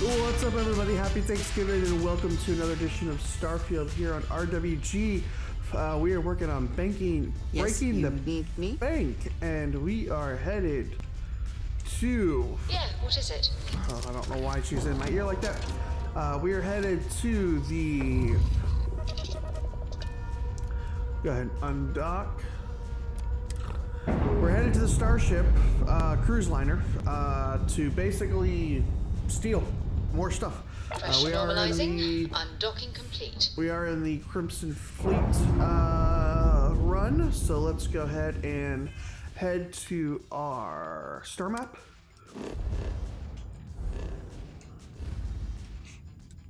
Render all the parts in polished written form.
What's up, everybody? Happy Thanksgiving and welcome to another edition of Starfield here on RWG. We are working on breaking the bank, and we are headed to... Yeah, what is it? Oh, I don't know why she's in my ear like that. We are headed to the... Go ahead, undock. We're headed to the Starship cruise liner to basically steal more stuff. Pressure normalizing. Undocking complete. We are in the Crimson Fleet run, so let's go ahead and head to our star map.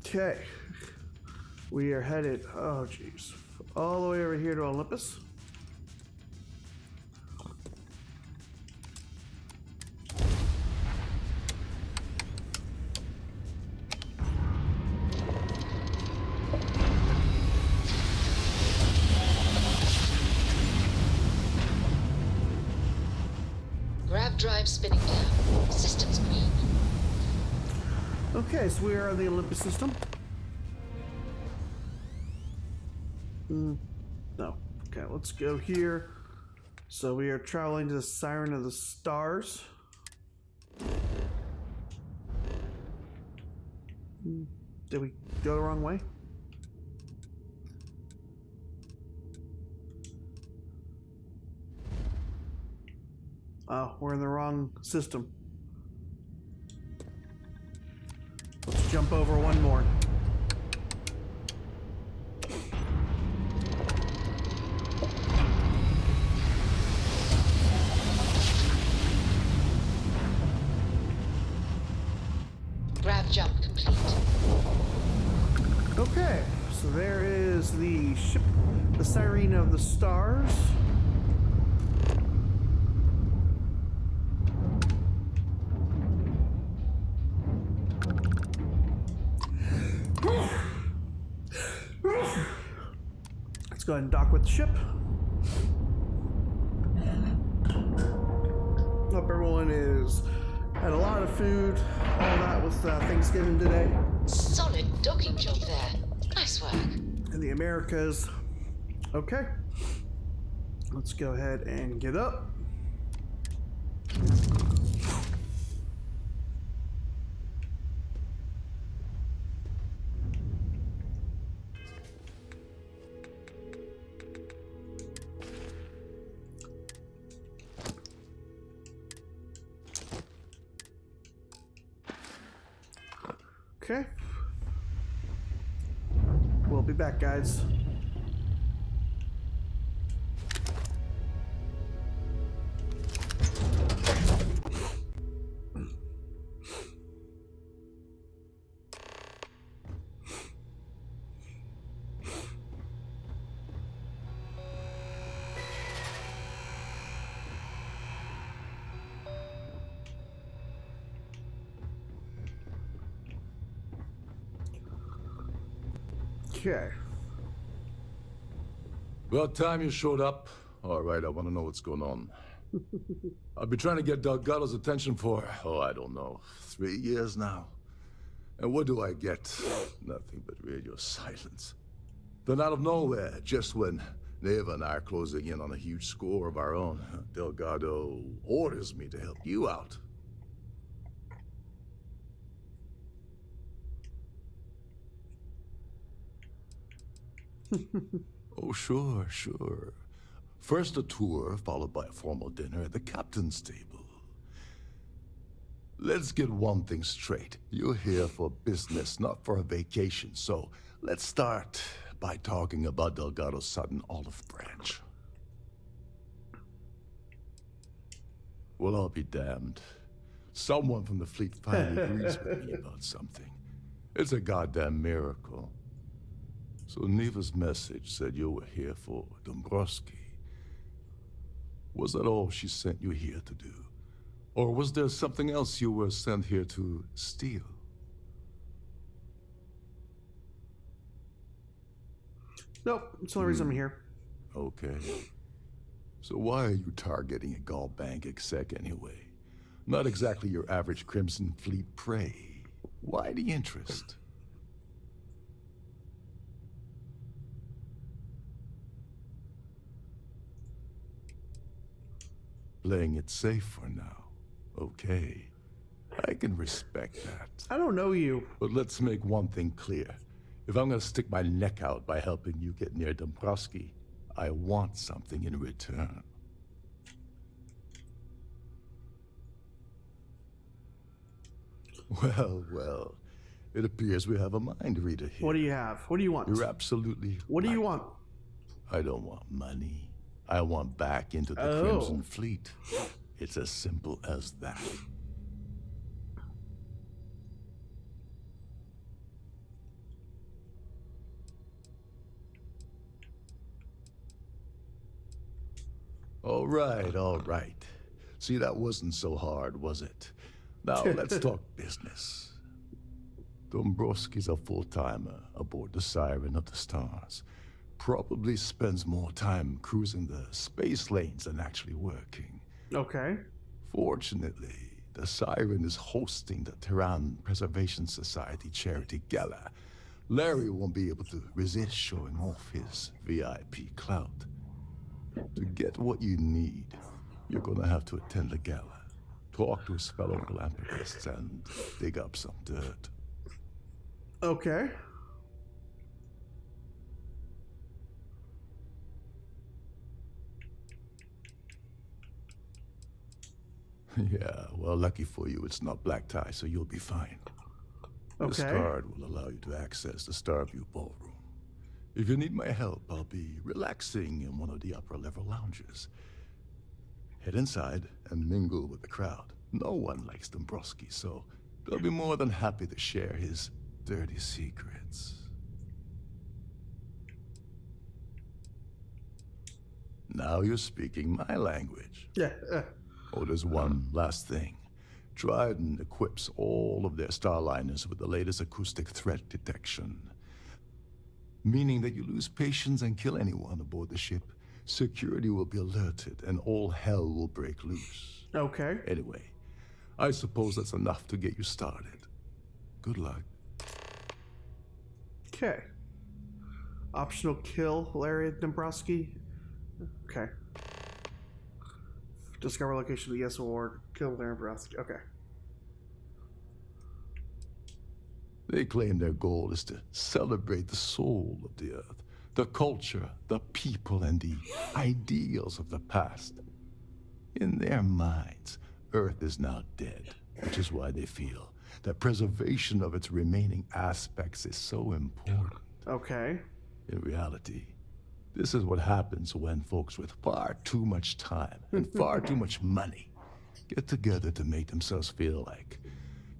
Okay, we are headed, oh geez, all the way over here to Olympus. Drive spinning down. Systems green. Okay, so we are on the Olympus system. No. Okay, let's go here. So we are traveling to the Siren of the Stars. Did we go the wrong way? Oh, we're in the wrong system. Let's jump over one more. Grav jump complete. Okay, so there is the ship, the Siren of the Stars. Let's go ahead and dock with the ship. Hope everyone is had a lot of food, all that with Thanksgiving today. Solid docking job there. Nice work. In the Americas. Okay. Let's go ahead and get up. Okay. We'll be back, guys. Okay. About time you showed up. All right, I want to know what's going on. I've been trying to get Delgado's attention for, I don't know, 3 years now. And what do I get? Nothing but radio silence. Then out of nowhere, just when Neva and I are closing in on a huge score of our own, Delgado orders me to help you out. Oh, sure. First a tour, followed by a formal dinner at the captain's table. Let's get one thing straight. You're here for business, not for a vacation. So let's start by talking about Delgado's sudden olive branch. Well, I'll be damned. Someone from the fleet finally agrees with me about something. It's a goddamn miracle. So Neva's message said you were here for Dombrowski. Was that all she sent you here to do? Or was there something else you were sent here to steal? Nope, it's the only reason I'm here. Okay. So why are you targeting a Gall Bank exec anyway? Not exactly your average Crimson Fleet prey. Why the interest? Playing it safe for now. Okay. I can respect that. I don't know you. But let's make one thing clear. If I'm gonna stick my neck out by helping you get near Dombrowski, I want something in return. Well, well. It appears we have a mind reader here. What do you have? What do you want? You're absolutely What do you right. want? I don't want money. I want back into the Crimson Fleet. It's as simple as that. All right, all right. See, that wasn't so hard, was it? Now, let's talk business. Dombrowski's a full-timer aboard the Siren of the Stars. Probably spends more time cruising the space lanes than actually working. Okay. Fortunately, the Siren is hosting the Terran Preservation Society charity gala. Larry won't be able to resist showing off his VIP clout. To get what you need, you're gonna have to attend the gala, talk to his fellow philanthropists, and dig up some dirt. Okay. Yeah, well, lucky for you, it's not black tie, so you'll be fine. This Okay. card will allow you to access the Starfield ballroom. If you need my help, I'll be relaxing in one of the upper-level lounges. Head inside and mingle with the crowd. No one likes Dombrowski, so they'll be more than happy to share his dirty secrets. Now you're speaking my language. Yeah. Oh, there's one last thing. Dryden equips all of their starliners with the latest acoustic threat detection. Meaning that you lose patience and kill anyone aboard the ship, security will be alerted and all hell will break loose. Okay. Anyway, I suppose that's enough to get you started. Good luck. Okay. Optional kill Larry Dombrowski. Okay. Discover location of the yes award. Kill Larry Dombrowski. Okay. They claim their goal is to celebrate the soul of the Earth, the culture, the people, and the ideals of the past. In their minds, Earth is now dead, which is why they feel that preservation of its remaining aspects is so important. Okay. In reality, this is what happens when folks with far too much time and far too much money get together to make themselves feel like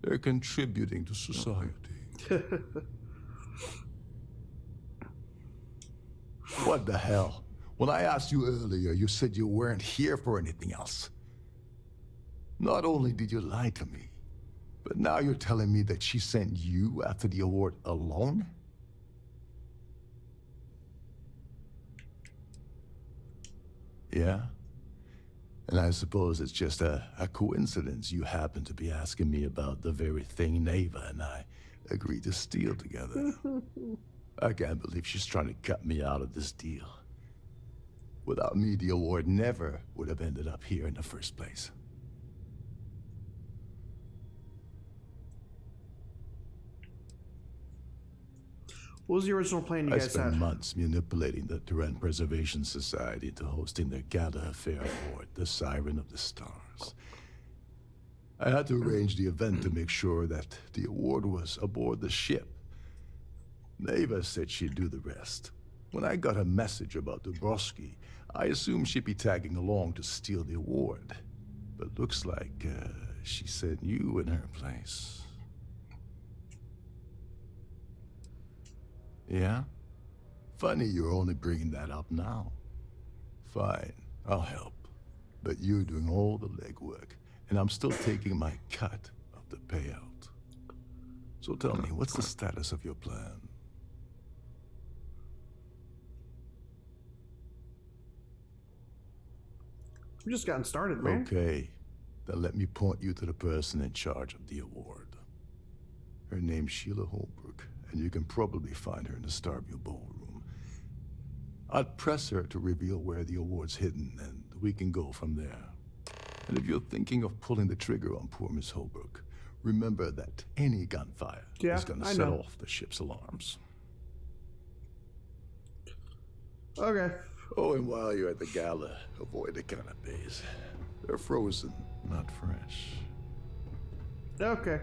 they're contributing to society. What the hell? When I asked you earlier, you said you weren't here for anything else. Not only did you lie to me, but now you're telling me that she sent you after the award alone? Yeah? And I suppose it's just a coincidence you happen to be asking me about the very thing Neva and I agreed to steal together. I can't believe she's trying to cut me out of this deal. Without me, the award never would have ended up here in the first place. What was the original plan you I guys spent had? months manipulating the Terran Preservation Society into hosting their gala affair aboard the Siren of the Stars. I had to arrange the event to make sure that the award was aboard the ship. Neva said she'd do the rest. When I got a message about Dombrowski, I assumed she'd be tagging along to steal the award. But looks like she sent you in her place. Yeah? Funny you're only bringing that up now. Fine, I'll help. But you're doing all the legwork, and I'm still taking my cut of the payout. So tell me, what's the status of your plan? We just gotten started, man. Okay, then let me point you to the person in charge of the award. Her name's Sheila Holbrook, and you can probably find her in the Starfield ballroom. I'd press her to reveal where the award's hidden, and we can go from there. And if you're thinking of pulling the trigger on poor Miss Holbrook, remember that any gunfire is gonna set off the ship's alarms. Okay. Oh, and while you're at the gala, avoid the canapes. They're frozen, not fresh. Okay.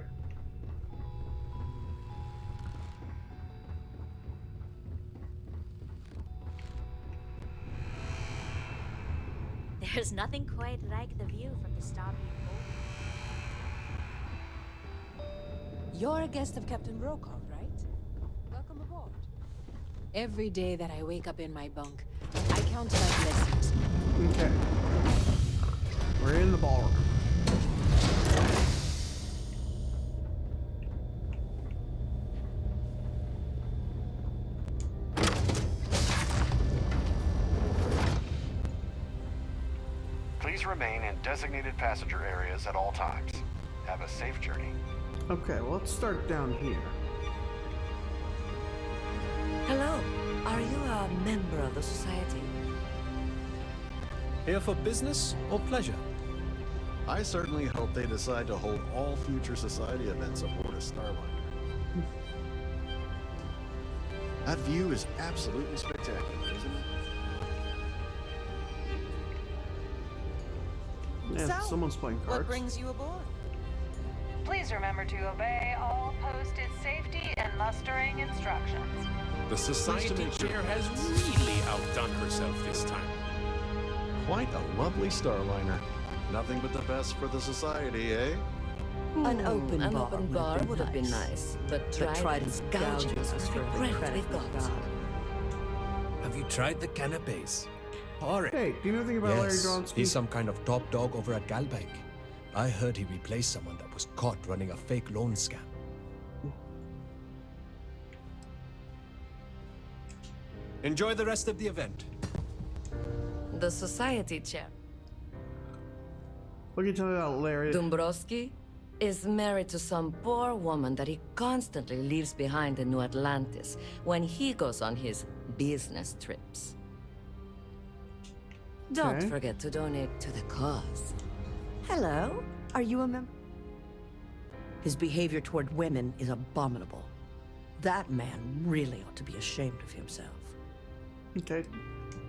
There's nothing quite like the view from the Starfield boat. You're a guest of Captain Brokaw, right? Welcome aboard. Every day that I wake up in my bunk, I count my blessings. Okay. We're in the ballroom. Please remain in designated passenger areas at all times. Have a safe journey. Okay, well, let's start down here. Hello. Are you a member of the Society? Here for business or pleasure? I certainly hope they decide to hold all future society events aboard a Starliner. That view is absolutely spectacular, isn't it? Yeah, So, someone's playing cards. What brings you aboard? Please remember to obey all posted safety and mustering instructions. The Society chair has really outdone herself this time. Quite a lovely Starliner. Nothing but the best for the Society, eh? An open bar would have been nice, but Trident's gouging us for every credit we've got. Have you tried the canapes? Horrid. Hey, do you know anything about Larry Dronsky? He's some kind of top dog over at Galbank. I heard he replaced someone that was caught running a fake loan scam. Enjoy the rest of the event. The Society chair. What can you tell me about Larry? Dombrowski is married to some poor woman that he constantly leaves behind in New Atlantis when he goes on his business trips. Don't Okay. forget to donate to the cause. Hello? Are you a member? His behavior toward women is abominable. That man really ought to be ashamed of himself. Okay.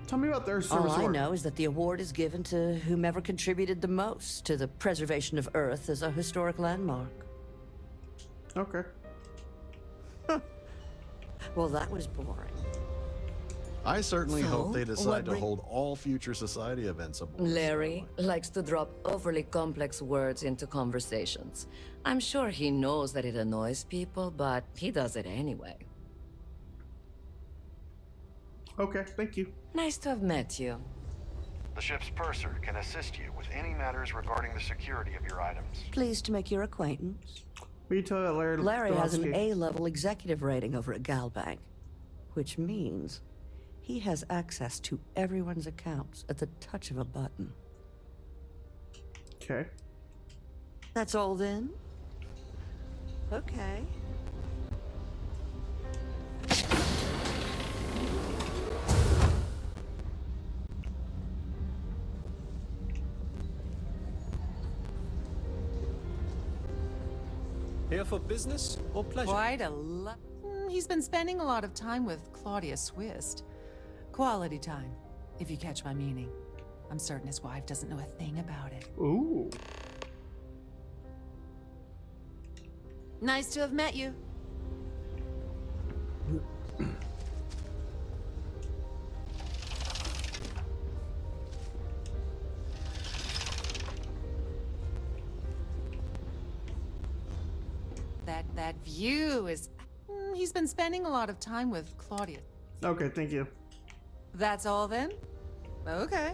Tell me about their service All I work. know is that the award is given to whomever contributed the most to the preservation of Earth as a historic landmark. Okay. Well, that was boring. I certainly So, hope they decide what to bring- hold all future society events aboard. Larry likes to drop overly complex words into conversations. I'm sure he knows that it annoys people, but he does it anyway. Okay, thank you. Nice to have met you. The ship's purser can assist you with any matters regarding the security of your items. Pleased to make your acquaintance. What can you tell me about Larry? Larry has an Dronsky? A-level executive rating over at Galbank, which means he has access to everyone's accounts at the touch of a button. Okay. That's all then? Okay. Here for business or pleasure? Quite a lot. He's been spending a lot of time with Claudia Swist. Quality time, if you catch my meaning. I'm certain his wife doesn't know a thing about it. Ooh. Nice to have met you. That view is... He's been spending a lot of time with Claudia. Okay, thank you. That's all then? Okay.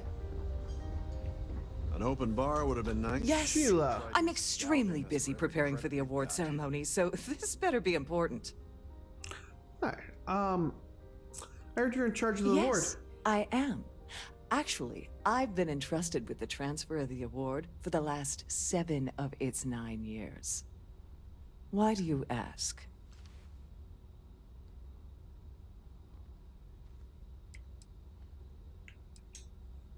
An open bar would have been nice. Yes. Sheila. I'm extremely busy preparing for the award ceremony, so this better be important. Hi. I heard you're in charge of the award. Yes, I am. Actually, I've been entrusted with the transfer of the award for the last 7 of its 9 years. Why do you ask?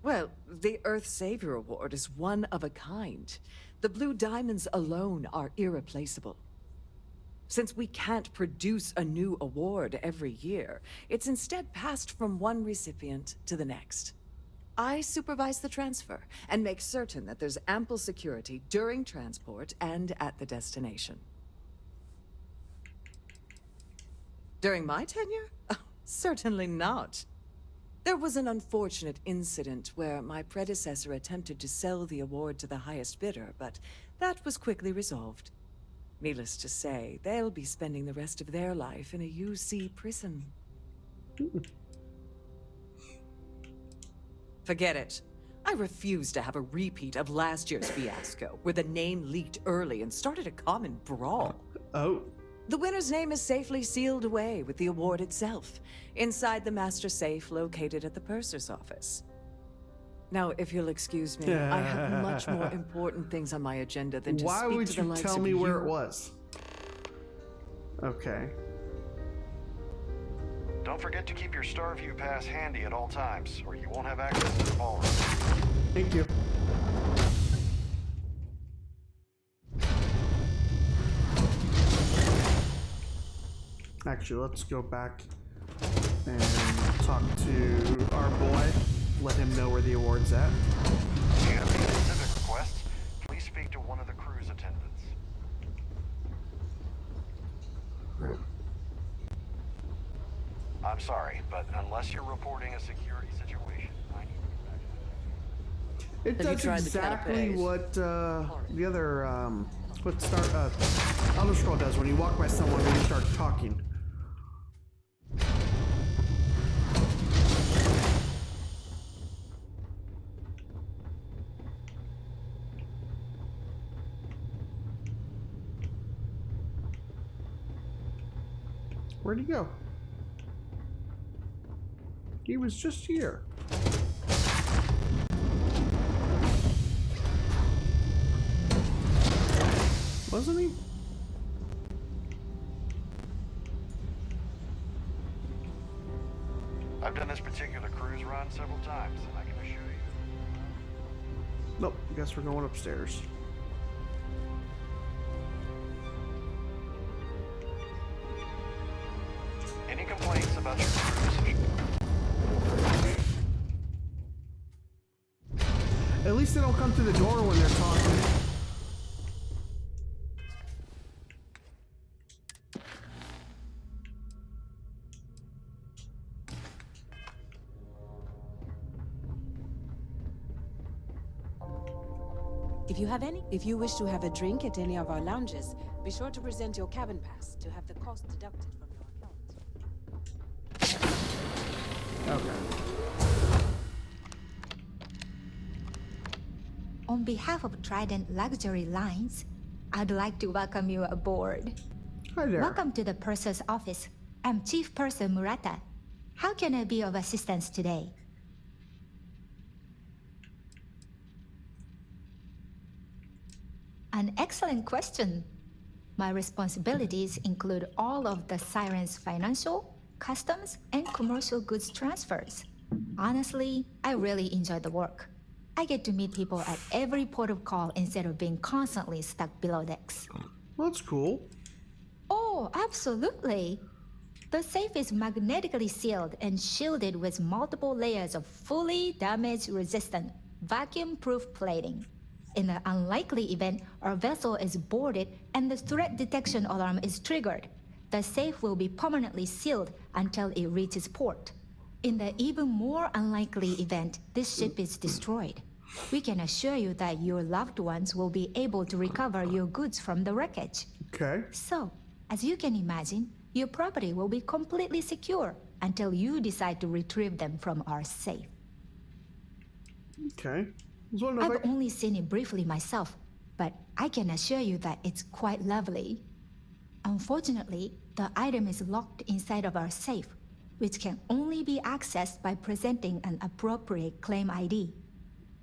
Well, the Earth Savior Award is one of a kind. The Blue Diamonds alone are irreplaceable. Since we can't produce a new award every year, it's instead passed from one recipient to the next. I supervise the transfer and make certain that there's ample security during transport and at the destination. During my tenure? Oh, certainly not. There was an unfortunate incident where my predecessor attempted to sell the award to the highest bidder, but that was quickly resolved. Needless to say, they'll be spending the rest of their life in a UC prison. Forget it. I refuse to have a repeat of last year's fiasco, where the name leaked early and started a common brawl. Oh. The winner's name is safely sealed away with the award itself, inside the master safe located at the purser's office. Now, if you'll excuse me, I have much more important things on my agenda than to Why speak would to the you likes tell of me where you. it was? Okay. Don't forget to keep your Starview pass handy at all times, or you won't have access to the ballroom. Thank you. Actually, let's go back and talk to our boy. Let him know where the award's at. If you have any specific requests, please speak to one of the crew's attendants. I'm sorry, but unless you're reporting a security situation, I need to get back to It does exactly what the other Elder Scroll does when you walk by someone and you start talking. Where'd he go? He was just here. Wasn't he? I've done this particular cruise run several times, and I can assure you. Nope, I guess we're going upstairs. Any complaints about your cruise? At least they don't come through the door when they're talking. If you wish to have a drink at any of our lounges, be sure to present your cabin pass to have the cost deducted from your account. Okay. On behalf of Trident Luxury Lines, I'd like to welcome you aboard. Hi there. Welcome to the purser's office. I'm Chief Purser Murata. How can I be of assistance today? An excellent question. My responsibilities include all of the Siren's financial, customs, and commercial goods transfers. Honestly, I really enjoy the work. I get to meet people at every port of call instead of being constantly stuck below decks. That's cool. Oh, absolutely. The safe is magnetically sealed and shielded with multiple layers of fully damage-resistant, vacuum-proof plating. In the unlikely event our vessel is boarded and the threat detection alarm is triggered, the safe will be permanently sealed until it reaches port. In the even more unlikely event this ship is destroyed, we can assure you that your loved ones will be able to recover your goods from the wreckage. Okay. So, as you can imagine, your property will be completely secure until you decide to retrieve them from our safe. Okay. I've only seen it briefly myself, but I can assure you that it's quite lovely. Unfortunately, the item is locked inside of our safe, which can only be accessed by presenting an appropriate claim ID.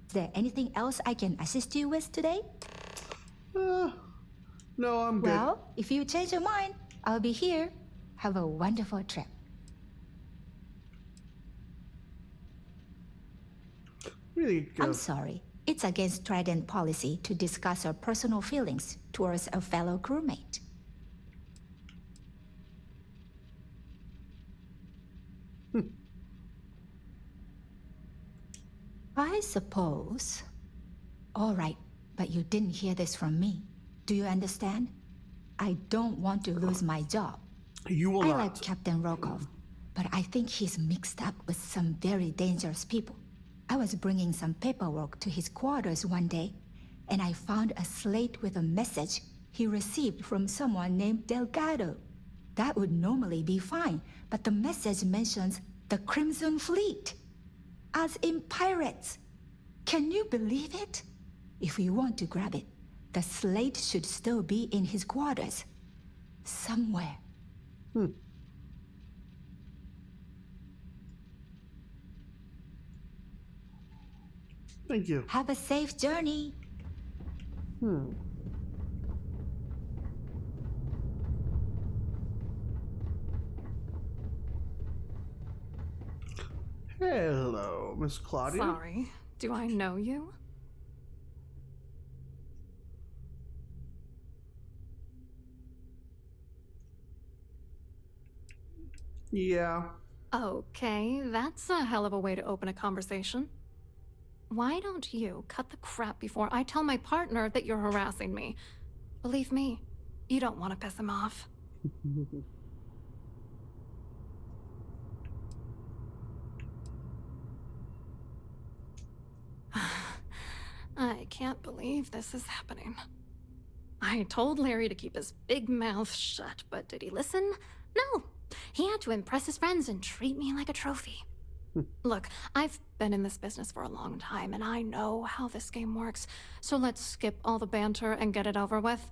Is there anything else I can assist you with today? No, I'm good. Well, if you change your mind, I'll be here. Have a wonderful trip. Really go. I'm sorry. It's against Trident policy to discuss our personal feelings towards a fellow crewmate. I suppose. All right, but you didn't hear this from me. Do you understand? I don't want to lose my job. You will I not. like Captain Rokov, but I think he's mixed up with some very dangerous people. I was bringing some paperwork to his quarters one day, and I found a slate with a message he received from someone named Delgado. That would normally be fine, but the message mentions the Crimson Fleet, as in pirates. Can you believe it? If we want to grab it, the slate should still be in his quarters. Somewhere. Thank you. Have a safe journey. Hello, Miss Claudia. Sorry, do I know you? Yeah. Okay, that's a hell of a way to open a conversation. Why don't you cut the crap before I tell my partner that you're harassing me? Believe me, you don't want to piss him off. I can't believe this is happening. I told Larry to keep his big mouth shut, but did he listen? No. He had to impress his friends and treat me like a trophy. Look, I've been in this business for a long time, and I know how this game works, so let's skip all the banter and get it over with.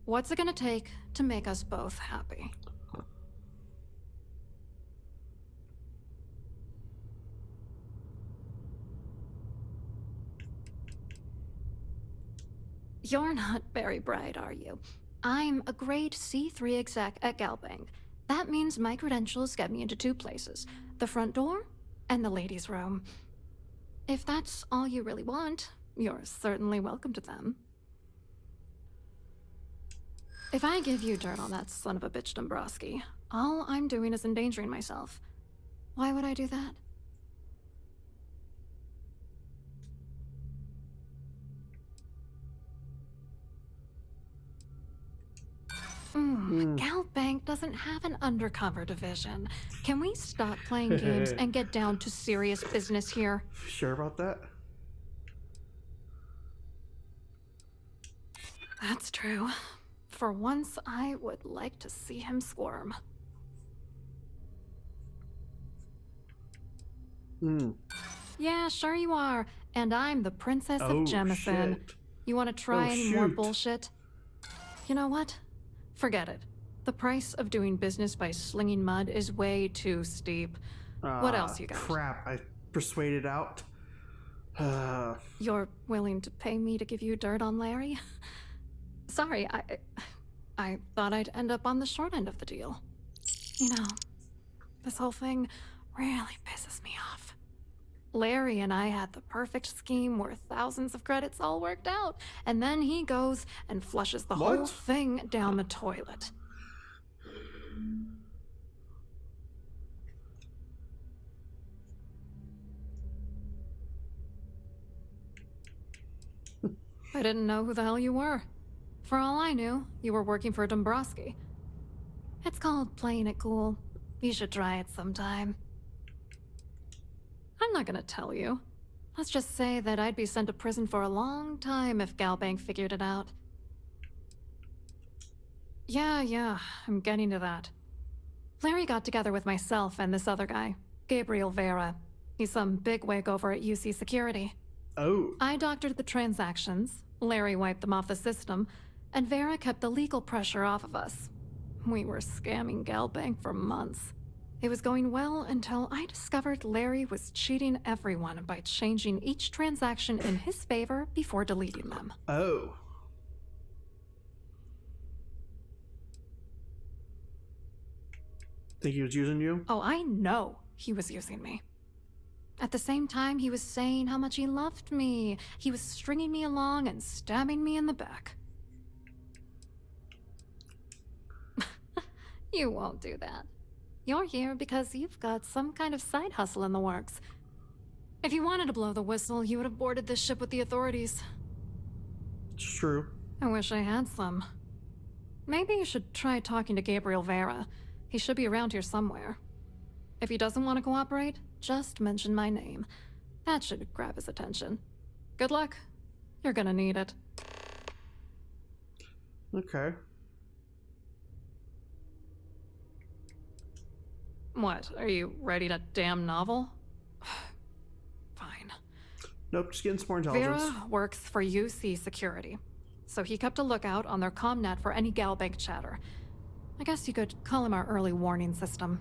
What's it gonna take to make us both happy? You're not very bright, are you? I'm a grade C3 exec at Galbank. That means my credentials get me into two places, the front door and the ladies' room. If that's all you really want, you're certainly welcome to them. If I give you dirt on that son of a bitch Dombrowski, all I'm doing is endangering myself. Why would I do that? Galbank doesn't have an undercover division. Can we stop playing games and get down to serious business here? Sure about that? That's true. For once, I would like to see him squirm. Yeah, sure you are. And I'm the Princess of Jemison. Shit. You want to try any more bullshit? You know what? Forget it. The price of doing business by slinging mud is way too steep. What else you got? Crap, I persuaded out. You're willing to pay me to give you dirt on Larry? Sorry, I thought I'd end up on the short end of the deal. You know, this whole thing really pisses me off. Larry and I had the perfect scheme where thousands of credits all worked out, and then he goes and flushes the whole thing down the toilet. I didn't know who the hell you were. For all I knew, you were working for Dombrowski. It's called playing it cool. You should try it sometime. I'm not gonna tell you. Let's just say that I'd be sent to prison for a long time if Galbank figured it out. Yeah, I'm getting to that. Larry got together with myself and this other guy, Gabriel Vera. He's some bigwig over at UC Security. Oh. I doctored the transactions, Larry wiped them off the system, and Vera kept the legal pressure off of us. We were scamming Galbank for months. It was going well until I discovered Larry was cheating everyone by changing each transaction in his favor before deleting them. Oh. Think he was using you? Oh, I know he was using me. At the same time, he was saying how much he loved me. He was stringing me along and stabbing me in the back. You won't do that. You're here because you've got some kind of side hustle in the works. If you wanted to blow the whistle, you would have boarded this ship with the authorities. It's true. I wish I had some. Maybe you should try talking to Gabriel Vera. He should be around here somewhere. If he doesn't want to cooperate, just mention my name. That should grab his attention. Good luck. You're gonna need it. Okay. What, are you writing a damn novel? Fine. Nope, just getting some more intelligence. Vera works for UC Security, so he kept a lookout on their commnet for any Galbank chatter. I guess you could call him our early warning system.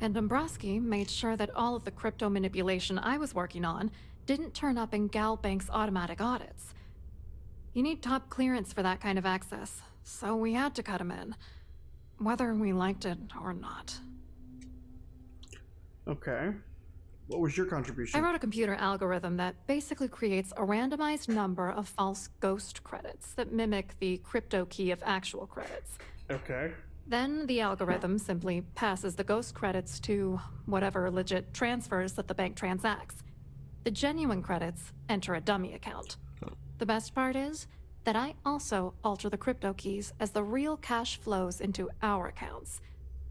And Dombrowski made sure that all of the crypto manipulation I was working on didn't turn up in Galbank's automatic audits. You need top clearance for that kind of access, so we had to cut him in, whether we liked it or not. Okay. What was your contribution? I wrote a computer algorithm that basically creates a randomized number of false ghost credits that mimic the crypto key of actual credits. Okay. Then the algorithm simply passes the ghost credits to whatever legit transfers that the bank transacts. The genuine credits enter a dummy account. The best part is that I also alter the crypto keys as the real cash flows into our accounts.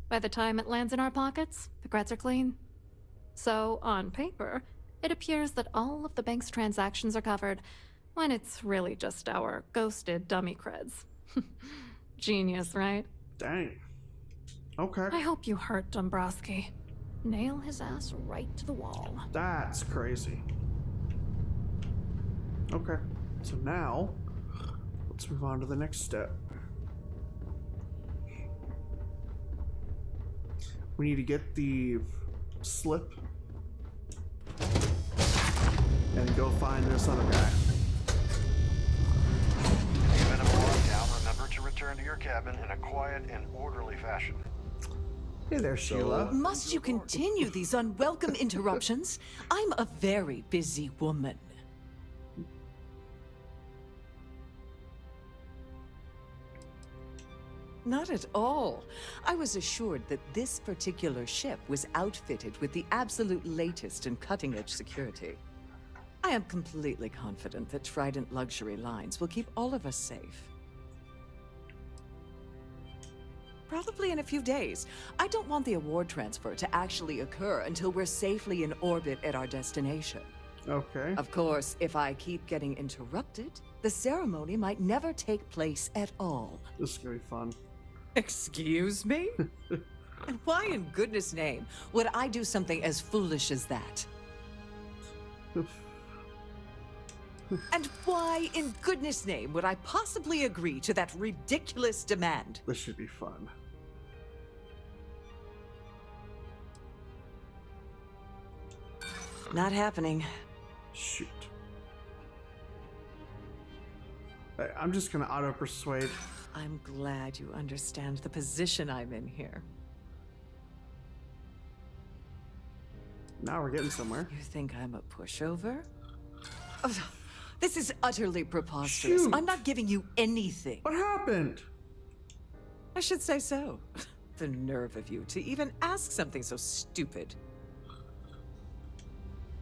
By the time it lands in our pockets, the creds are clean. So, on paper, it appears that all of the bank's transactions are covered, when it's really just our ghosted dummy creds. Genius, right? Dang. Okay. I hope you hurt Dombrowski. Nail his ass right to the wall. That's crazy. Okay. So now, let's move on to the next step. We need to get the slip and go find this other guy. Even if lockdown, remember to return to your cabin in a quiet and orderly fashion. Hey there, Sheila. Must you continue these unwelcome interruptions? I'm a very busy woman. Not at all. I was assured that this particular ship was outfitted with the absolute latest and cutting-edge security. I am completely confident that Trident Luxury Lines will keep all of us safe. Probably in a few days. I don't want the award transfer to actually occur until we're safely in orbit at our destination. Okay. Of course, if I keep getting interrupted, the ceremony might never take place at all. This is gonna be fun. Excuse me? And why in goodness name would I do something as foolish as that? And why in goodness name would I possibly agree to that ridiculous demand? This should be fun. Not happening. Shoot. I'm just gonna auto-persuade. I'm glad you understand the position I'm in here. Now we're getting somewhere. You think I'm a pushover? Oh, this is utterly preposterous. Shoot. I'm not giving you anything. What happened? I should say so. The nerve of you to even ask something so stupid.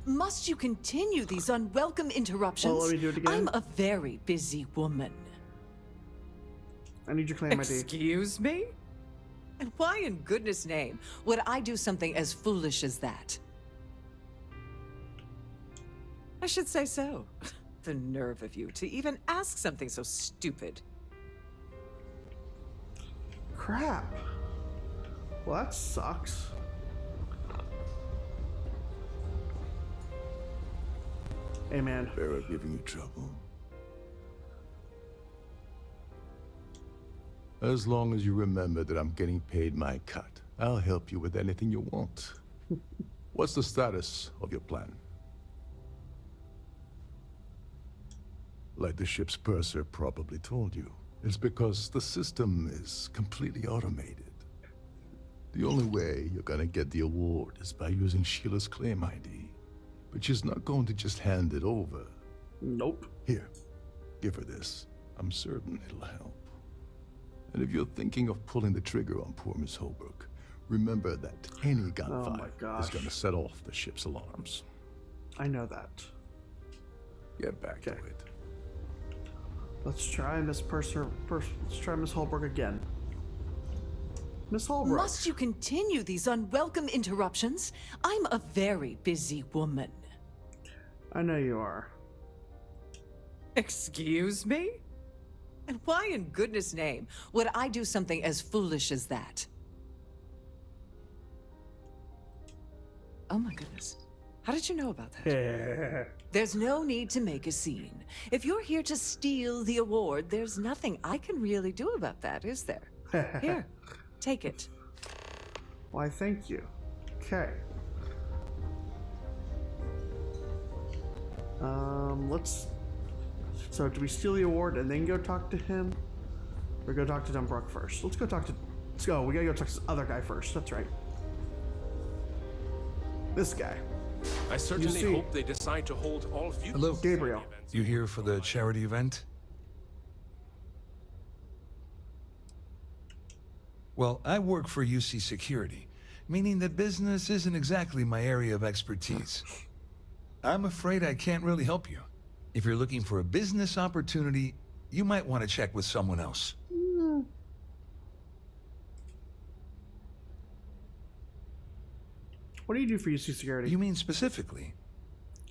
Must you continue these unwelcome interruptions? Well, let me do it again. I'm a very busy woman. I need your claim ID. Excuse me? And why in goodness name would I do something as foolish as that? I should say so. The nerve of you to even ask something so stupid. Crap. Well, that sucks. Hey, man. Vera giving you trouble? As long as you remember that I'm getting paid my cut, I'll help you with anything you want. What's the status of your plan? Like the ship's purser probably told you, it's because the system is completely automated. The only way you're gonna get the award is by using Sheila's claim ID. But she's not going to just hand it over. Nope. Here, give her this. I'm certain it'll help. And if you're thinking of pulling the trigger on poor Miss Holbrook, remember that any gunfire is gonna set off the ship's alarms. I know that. Get back to it. Let's try Miss let's try Miss Holbrook again. Miss Holbrook. Must you continue these unwelcome interruptions? I'm a very busy woman. I know you are. Excuse me? And why in goodness name would I do something as foolish as that? Oh my goodness. How did you know about that? There's no need to make a scene. If you're here to steal the award, there's nothing I can really do about that, is there? Here, take it. Why, thank you. Okay. So do we steal the award and then go talk to him? Or go talk to Dunbrook first? Let's go. We gotta go talk to this other guy first. That's right. This guy. I certainly hope they decide to hold all views. Hello, Gabriel. You here for the charity event? Well, I work for UC Security, meaning that business isn't exactly my area of expertise. I'm afraid I can't really help you. If you're looking for a business opportunity, you might want to check with someone else. What do you do for UC Security? You mean specifically?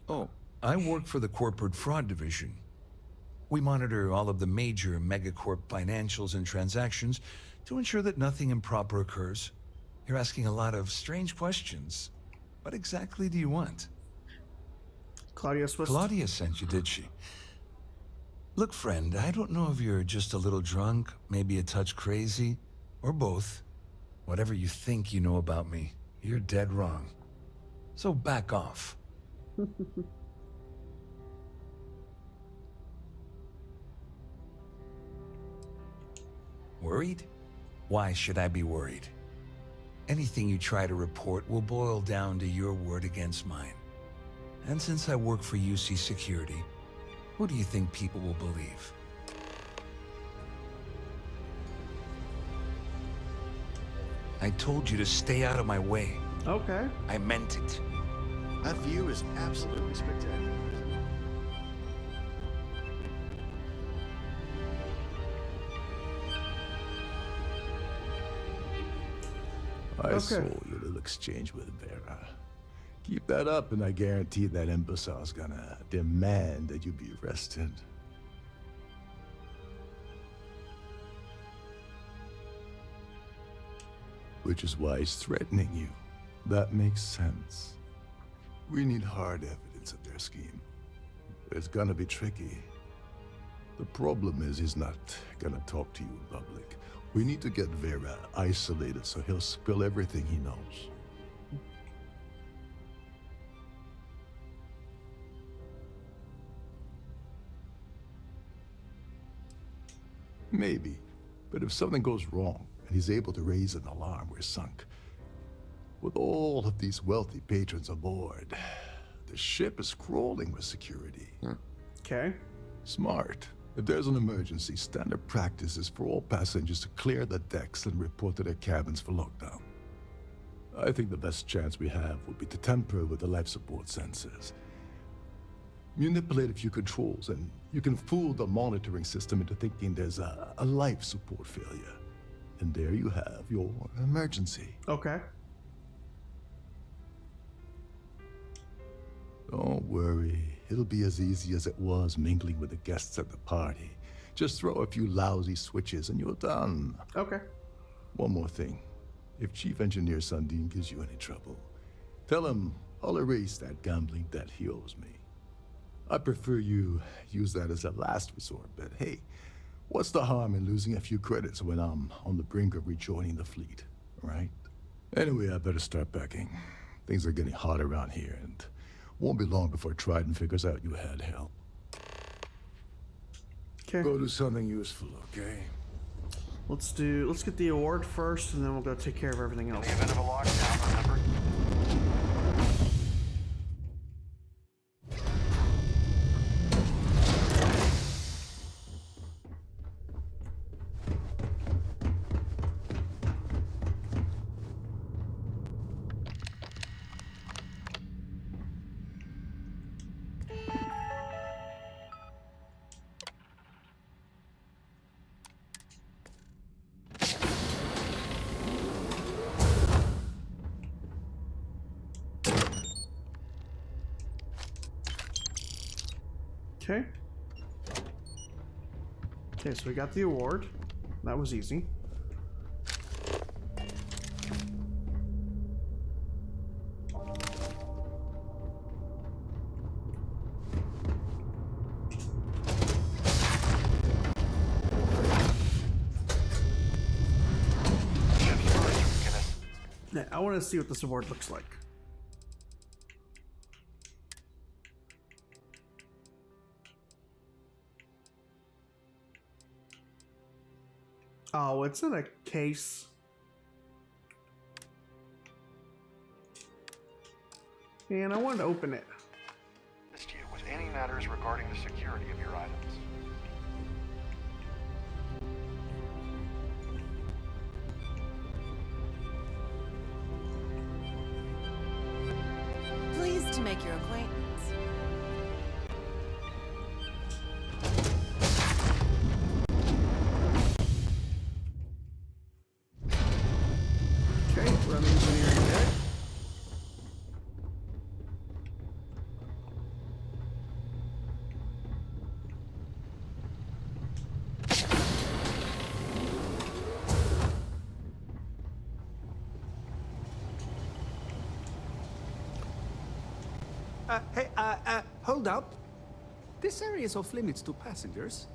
Oh, I work for the Corporate Fraud Division. We monitor all of the major megacorp financials and transactions to ensure that nothing improper occurs. You're asking a lot of strange questions. What exactly do you want? Claudia Swiss. Claudia sent you, did she? Look, friend, I don't know if you're just a little drunk, maybe a touch crazy, or both. Whatever you think you know about me, you're dead wrong. So back off. Worried? Why should I be worried? Anything you try to report will boil down to your word against mine. And since I work for UC Security, who do you think people will believe? I told you to stay out of my way. Okay. I meant it. That view is absolutely spectacular. I saw your little exchange with Vera. Keep that up and I guarantee that imbecile's gonna demand that you be arrested. Which is why he's threatening you. That makes sense. We need hard evidence of their scheme. It's gonna be tricky. The problem is he's not gonna talk to you in public. We need to get Vera isolated so he'll spill everything he knows. Maybe, but if something goes wrong and he's able to raise an alarm, we're sunk. With all of these wealthy patrons aboard, the ship is crawling with security. Okay. Smart. If there's an emergency, standard practice is for all passengers to clear the decks and report to their cabins for lockdown. I think the best chance we have would be to tamper with the life support sensors. Manipulate a few controls, and you can fool the monitoring system into thinking there's a life support failure. And there you have your emergency. Okay. Don't worry. It'll be as easy as it was mingling with the guests at the party. Just throw a few lousy switches and you're done. Okay. One more thing. If Chief Engineer Sundin gives you any trouble, tell him I'll erase that gambling debt he owes me. I prefer you use that as a last resort, but hey, what's the harm in losing a few credits when I'm on the brink of rejoining the fleet, right? Anyway, I better start packing. Things are getting hot around here, and won't be long before Trident figures out you had help. Okay. Go do something useful, okay? Let's get the award first, and then we'll go take care of everything else. In the event of a lockdown, remember. Okay. Okay, so we got the award. That was easy. Yeah, I want to see what this award looks like. Oh, it's in a case. And I want to open it. Assist you with any matters regarding the security of your items. Pleased to make your acquaintance. Okay, running engineering deck. Hold up. This area is off limits to passengers.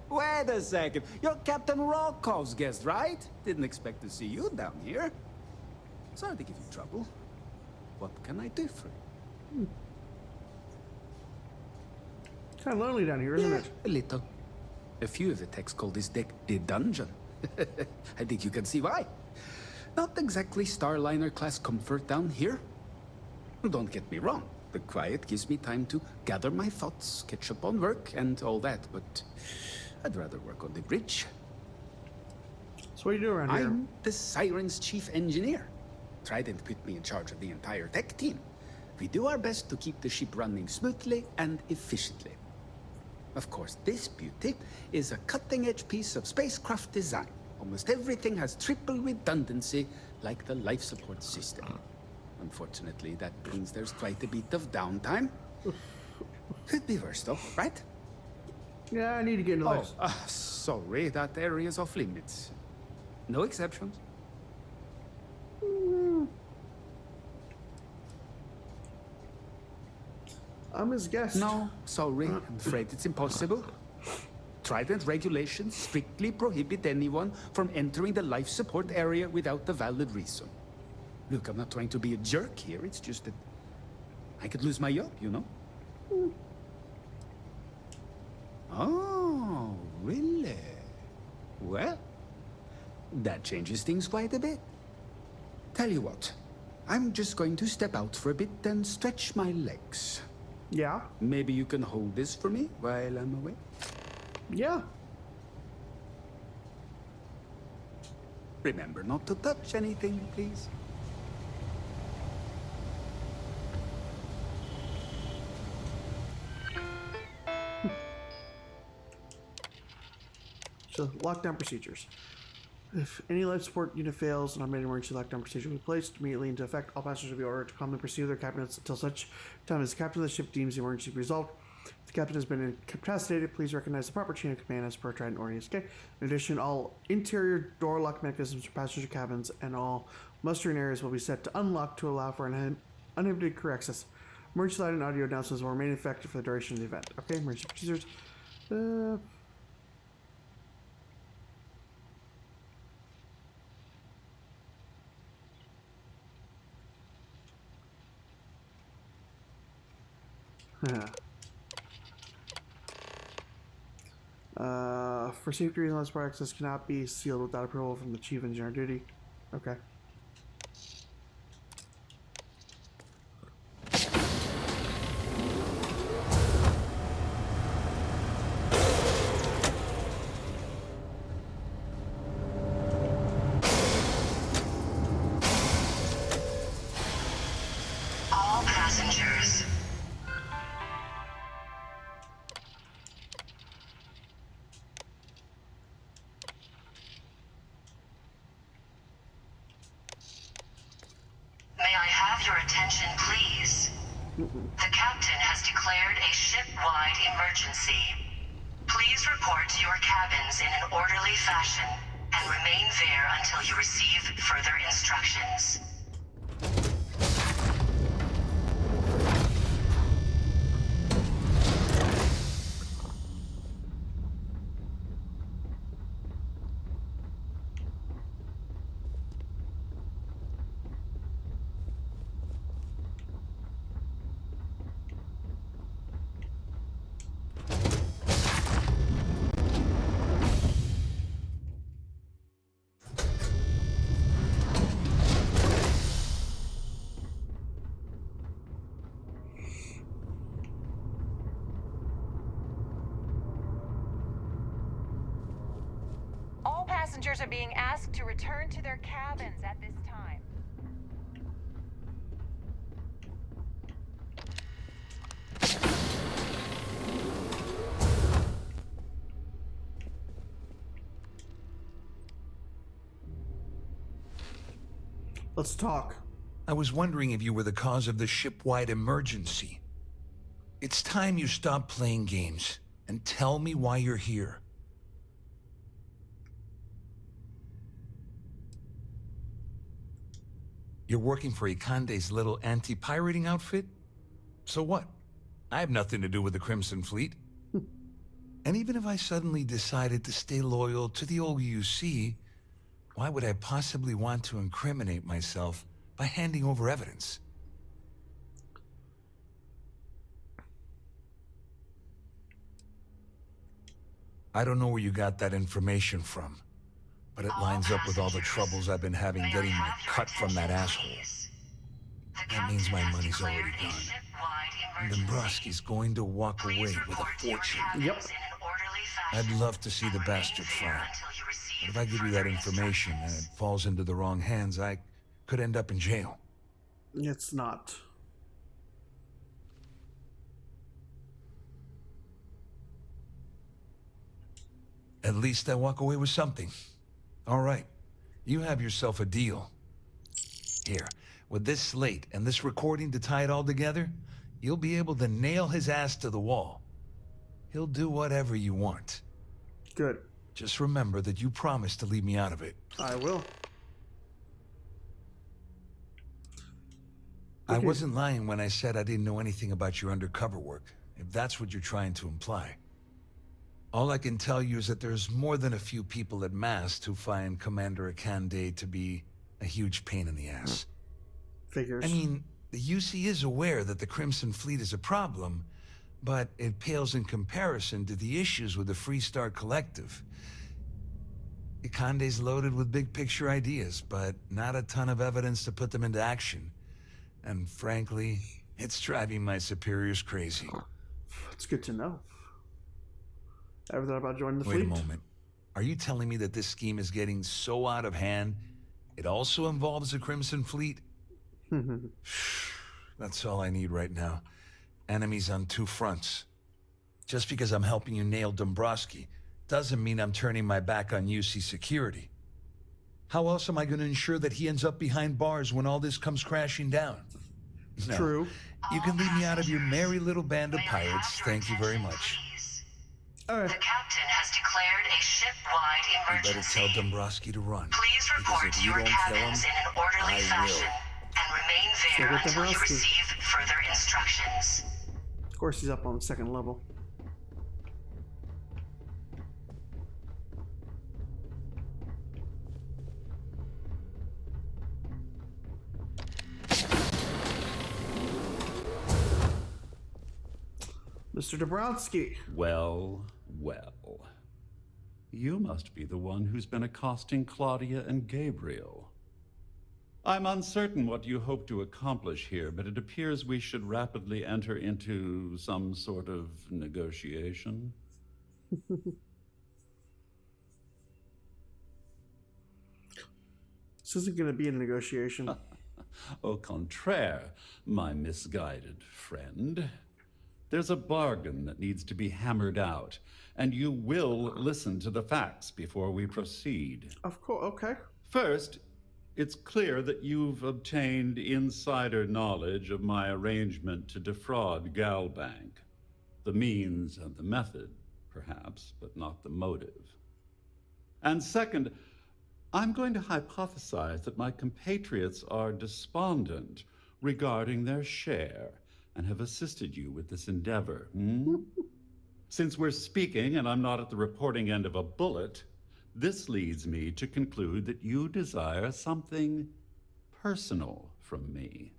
Wait a second. You're Captain Rokov's guest, right? Didn't expect to see you down here. Sorry to give you trouble. What can I do for you? It's kind of lonely down here, isn't it? A little. A few of the techs call this deck the dungeon. I think you can see why. Not exactly Starliner-class comfort down here. Don't get me wrong. The quiet gives me time to gather my thoughts, catch up on work, and all that, but I'd rather work on the bridge. So what do you do around here? I'm the Siren's chief engineer. Trident put me in charge of the entire tech team. We do our best to keep the ship running smoothly and efficiently. Of course, this beauty is a cutting-edge piece of spacecraft design. Almost everything has triple redundancy, like the life support system. Unfortunately, that means there's quite a bit of downtime. Could be worse, though, right? Yeah, I need to get into life. Sorry, that area's off limits. No exceptions. I'm his guest. No, sorry. I'm afraid it's impossible. Trident regulations strictly prohibit anyone from entering the life support area without a valid reason. Look, I'm not trying to be a jerk here. It's just that I could lose my job, you know? Oh, really? Well, that changes things quite a bit. Tell you what, I'm just going to step out for a bit and stretch my legs. Yeah? Maybe you can hold this for me while I'm away? Yeah. Remember not to touch anything, please. So, lockdown procedures. If any life support unit fails, an automated emergency lockdown procedure will be placed immediately into effect. All passengers will be ordered to calmly pursue their captains until such time as the captain of the ship deems the emergency resolved. If the captain has been incapacitated, please recognize the proper chain of command as per Trident ordinance. Okay. In addition, all interior door lock mechanisms for passenger cabins and all mustering areas will be set to unlock to allow for uninhibited crew access. Emergency light and audio announcements will remain effective for the duration of the event. Okay. Emergency procedures. For safety reasons, part access cannot be sealed without approval from the chief engineer duty. Okay. All passengers. May I have your attention, please? The captain has declared a ship-wide emergency. Please report to your cabins in an orderly fashion and remain there until you receive further instructions. All passengers are being asked to return to their cabins at this time. Let's talk. I was wondering if you were the cause of the ship-wide emergency. It's time you stop playing games and tell me why you're here. You're working for Ikande's little anti-pirating outfit? So what? I have nothing to do with the Crimson Fleet. And even if I suddenly decided to stay loyal to the old UC, why would I possibly want to incriminate myself by handing over evidence? I don't know where you got that information from, but it lines up with all the troubles I've been having getting my cut from that asshole. That means my money's already gone. And Dombrowski's going to walk away with a fortune. Yep. I'd love to see the bastard fry. But if I give you that information and it falls into the wrong hands, I could end up in jail. It's not. At least I walk away with something. All right, you have yourself a deal. Here, with this slate and this recording to tie it all together, you'll be able to nail his ass to the wall. He'll do whatever you want. Good. Just remember that you promised to leave me out of it. I will. I wasn't lying when I said I didn't know anything about your undercover work, if that's what you're trying to imply. All I can tell you is that there's more than a few people at Mast who find Commander Ikande to be a huge pain in the ass. Figures. I mean, the UC is aware that the Crimson Fleet is a problem, but it pales in comparison to the issues with the Freestar Collective. Ikande's loaded with big-picture ideas, but not a ton of evidence to put them into action. And frankly, it's driving my superiors crazy. It's good to know. Ever thought about joining the fleet? Wait a moment. Are you telling me that this scheme is getting so out of hand, it also involves the Crimson Fleet? That's all I need right now. Enemies on two fronts. Just because I'm helping you nail Dombrowski doesn't mean I'm turning my back on UC security. How else am I going to ensure that he ends up behind bars when all this comes crashing down? No. True. You can leave me out of your merry little band of pirates. Thank you very much. All right. The captain has declared a ship-wide You better emergency. tell Dombrowski to run. Please report Because if to you your don't kill cabins him, in an orderly I fashion will. and remain So there get until you Dombrowski. receive further instructions. Of course, he's up on the second level. Mr. Dombrowski. Well, well. You must be the one who's been accosting Claudia and Gabriel. I'm uncertain what you hope to accomplish here, but it appears we should rapidly enter into some sort of negotiation. This isn't going to be a negotiation. Au contraire, my misguided friend. There's a bargain that needs to be hammered out, and you will listen to the facts before we proceed. Of course, okay. First, it's clear that you've obtained insider knowledge of my arrangement to defraud Galbank. The means and the method, perhaps, but not the motive. And second, I'm going to hypothesize that my compatriots are despondent regarding their share and have assisted you with this endeavor. Since we're speaking and I'm not at the reporting end of a bullet, this leads me to conclude that you desire something personal from me.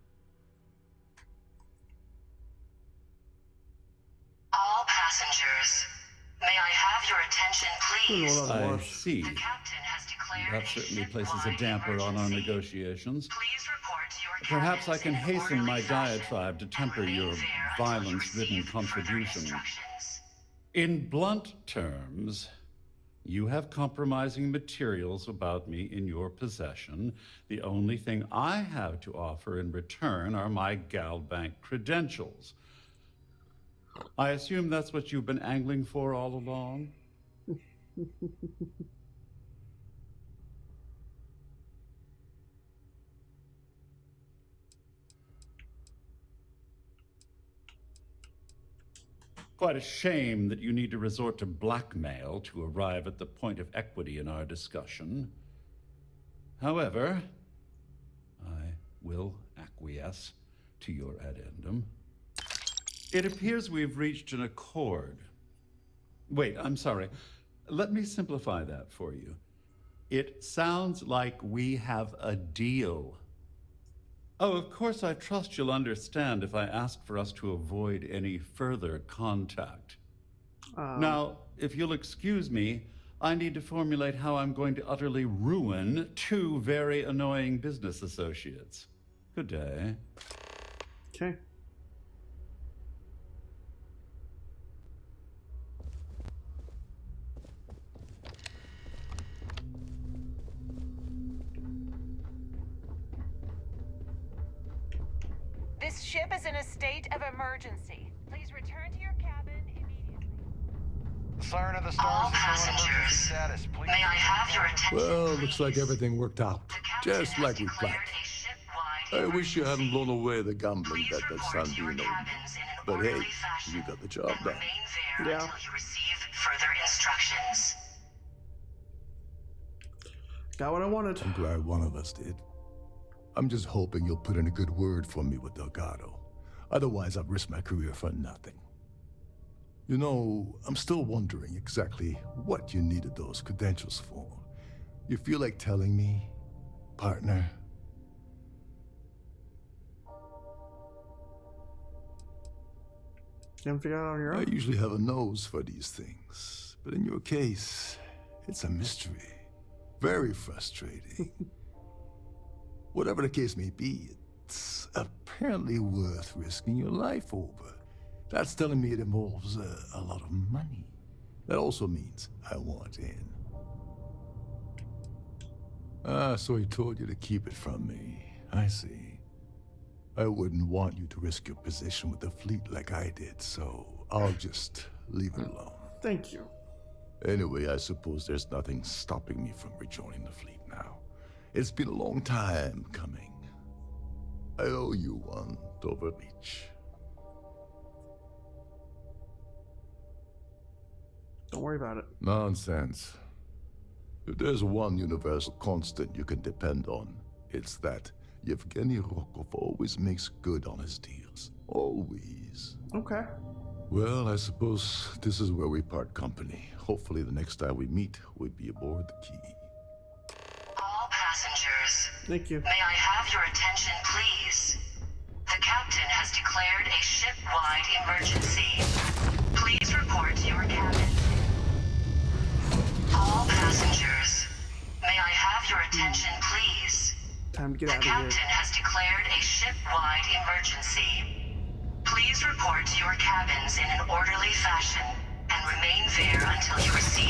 All passengers, may I have your attention, please? I see. The captain has declared That certainly places a damper on our negotiations. Please report to your Perhaps I can cabins in an hasten my orderly fashion diatribe to temper remain your there until you violence-ridden receive further contribution. instructions. In blunt terms, you have compromising materials about me in your possession. The only thing I have to offer in return are my Galbank credentials. I assume that's what you've been angling for all along? Quite a shame that you need to resort to blackmail to arrive at the point of equity in our discussion. However, I will acquiesce to your addendum. It appears we've reached an accord. Wait, I'm sorry. Let me simplify that for you. It sounds like we have a deal. Oh, of course, I trust you'll understand if I ask for us to avoid any further contact. Now, if you'll excuse me, I need to formulate how I'm going to utterly ruin two very annoying business associates. Good day. Okay. This ship is in a state of emergency. Please return to your cabin immediately. The siren of the All stars is on emergency passengers, status. Please. may I have your attention, Well, please? looks like everything worked out, The captain just has like we declared planned. a ship-wide I wish you hadn't emergency. blown away the gambling Please bet that report to your Sandino. cabins in an But hey, orderly fashion you got the job and done. remain there Yeah. until you receive further instructions. Got what I wanted. I'm glad one of us did. I'm just hoping you'll put in a good word for me with Delgado. Otherwise, I've risked my career for nothing. You know, I'm still wondering exactly what you needed those credentials for. You feel like telling me, partner? Can't figure it out on your I own. usually have a nose for these things, but in your case, it's a mystery. Very frustrating. Whatever the case may be, it's apparently worth risking your life over. That's telling me it involves a lot of money. That also means I want in. So he told you to keep it from me. I see. I wouldn't want you to risk your position with the fleet like I did, so I'll just leave it alone. Thank you. Anyway, I suppose there's nothing stopping me from rejoining the fleet now. It's been a long time coming. I owe you one, Dover Beach. Don't worry about it. Nonsense. If there's one universal constant you can depend on, it's that Yevgeny Rokov always makes good on his deals. Always. Okay. Well, I suppose this is where we part company. Hopefully the next time we meet, we'll be aboard the Key. All passengers, Thank you. may I have your attention, please? The captain has declared a ship-wide emergency. Please report to your cabin. All Attention, please. Time to get The out of here. captain has declared a ship-wide emergency. Please report to your cabins in an orderly fashion and remain there until you receive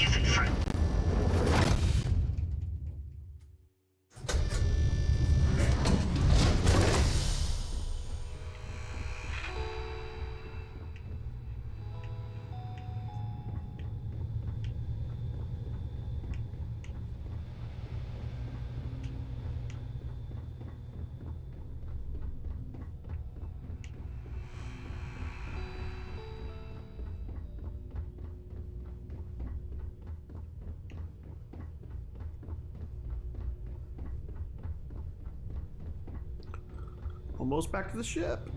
Almost back to the ship.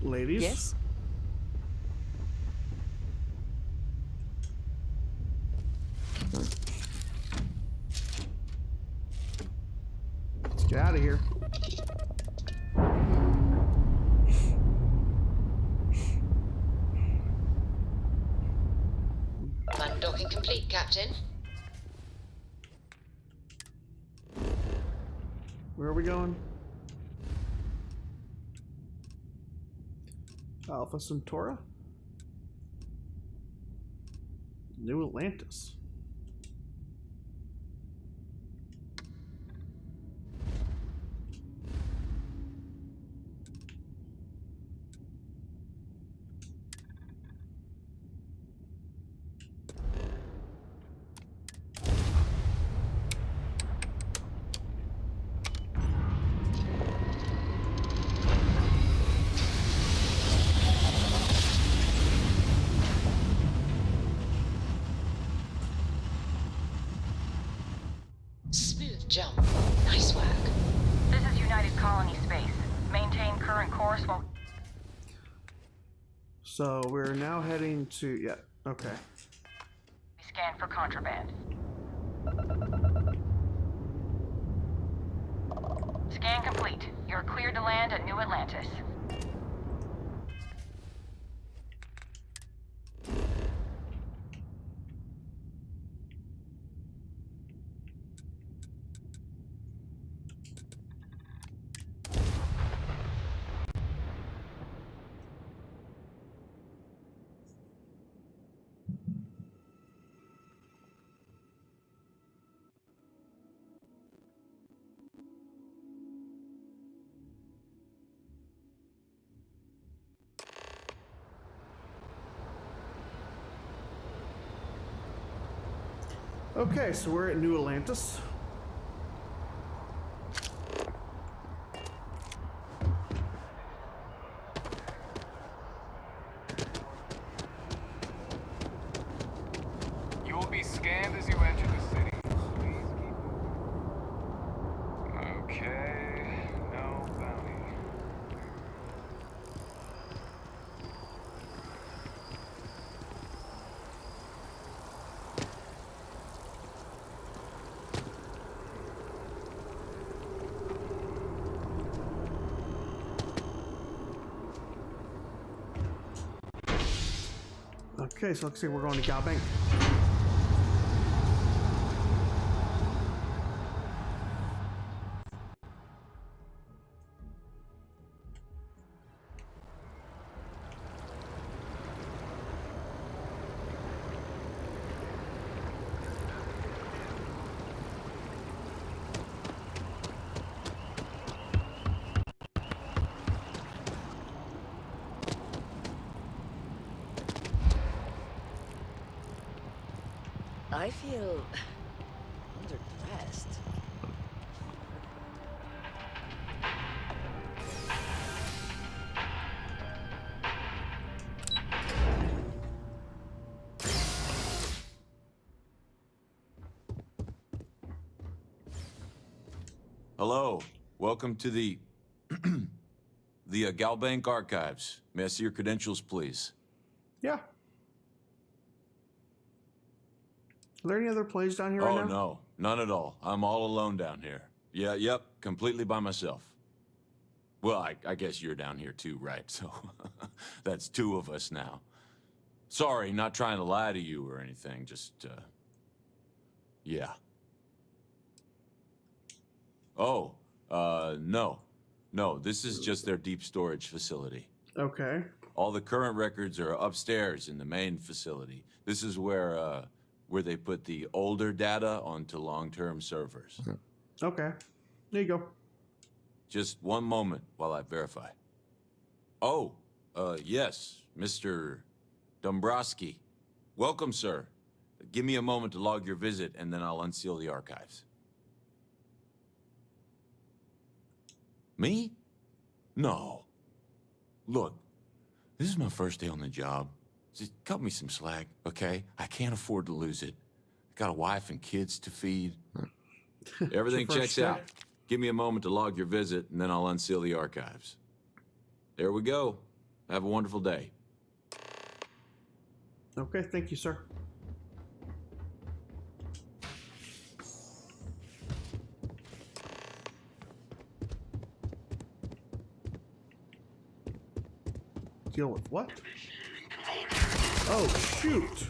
Ladies? Yes? Let's get out of here. Undocking complete, Captain. Where are we going? Alpha Centauri? New Atlantis. Smooth jump. Nice work. This is United Colony Space. Maintain current course while... So we're now heading to, yeah, okay. we scan for contraband. Scan complete. You're cleared to land at New Atlantis. Okay, so we're at New Atlantis. You will be scanned as you enter the city. Please keep moving. Okay, no bounty. Okay, so looks like we're going to Galbank. I feel underdressed. Hello. Welcome to the Galbank Archives. May I see your credentials, please? Yeah. Are there any other plays down here right now? Oh, no. None at all. I'm all alone down here. Yeah, yep, completely by myself. Well, I guess you're down here too, right? So that's two of us now. Sorry, not trying to lie to you or anything, just, yeah. Oh, no. No, this is just their deep storage facility. Okay. All the current records are upstairs in the main facility. This is where they put the older data onto long-term servers. Okay. There you go. Just one moment while I verify. Oh, yes, Mr. Dombrowski. Welcome, sir. Give me a moment to log your visit, and then I'll unseal the archives. Me? No. Look, this is my first day on the job. Just cut me some slack, okay? I can't afford to lose it. I got a wife and kids to feed. Everything checks out. Give me a moment to log your visit, and then I'll unseal the archives. There we go. Have a wonderful day. Okay, thank you, sir. Deal with what? Oh, shoot!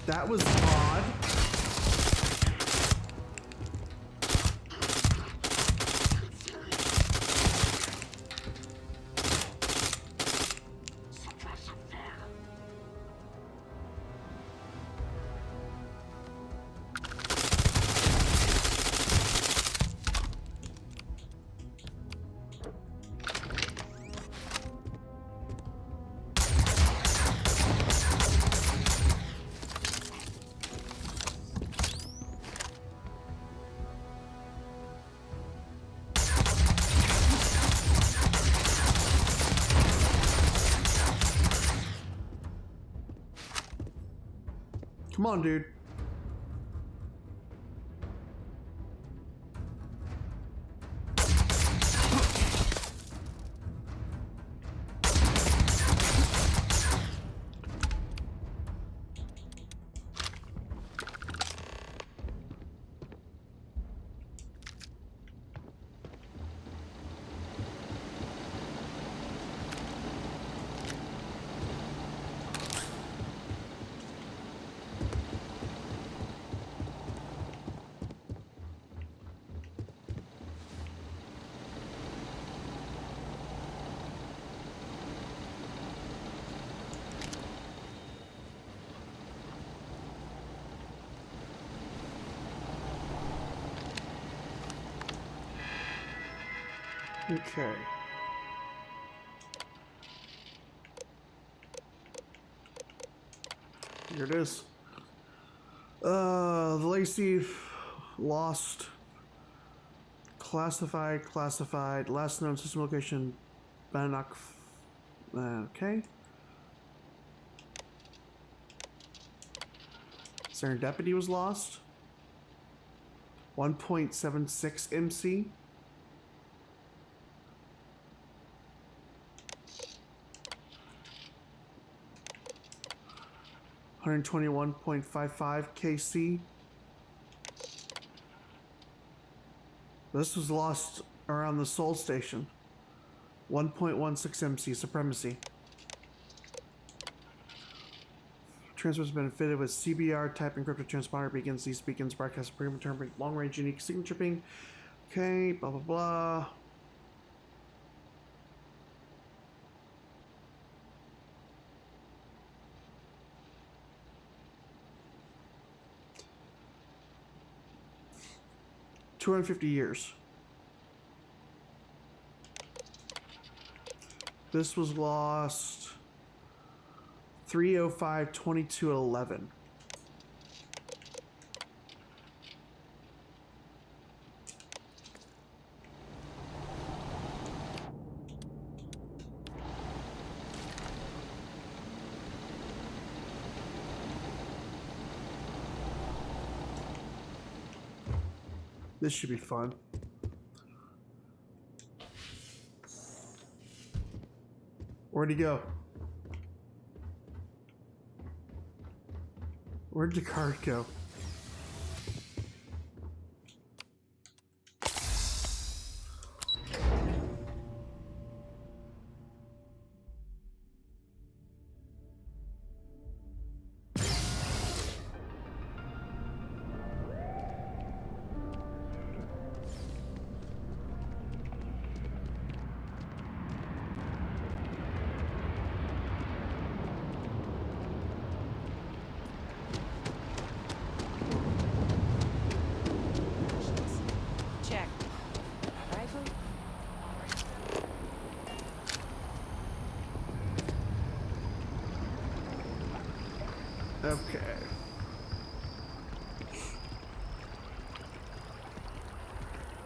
That was odd. Come on, dude. Okay. Here it is. The Lacey lost. Classified. Last known system location, Bannock. Okay. Serendipity was lost. 1.76 MC. $121.55 KC. This was lost around the Sol Station. 1.16 MC Supremacy. Transfer's been fitted with CBR type encrypted transponder beacons. These beacons broadcast premium term long range unique signature ping. Okay, blah blah blah. 250 years. This was lost 305-2211. This should be fun. Where'd he go? Where'd the card go? Check. Rifle? Okay.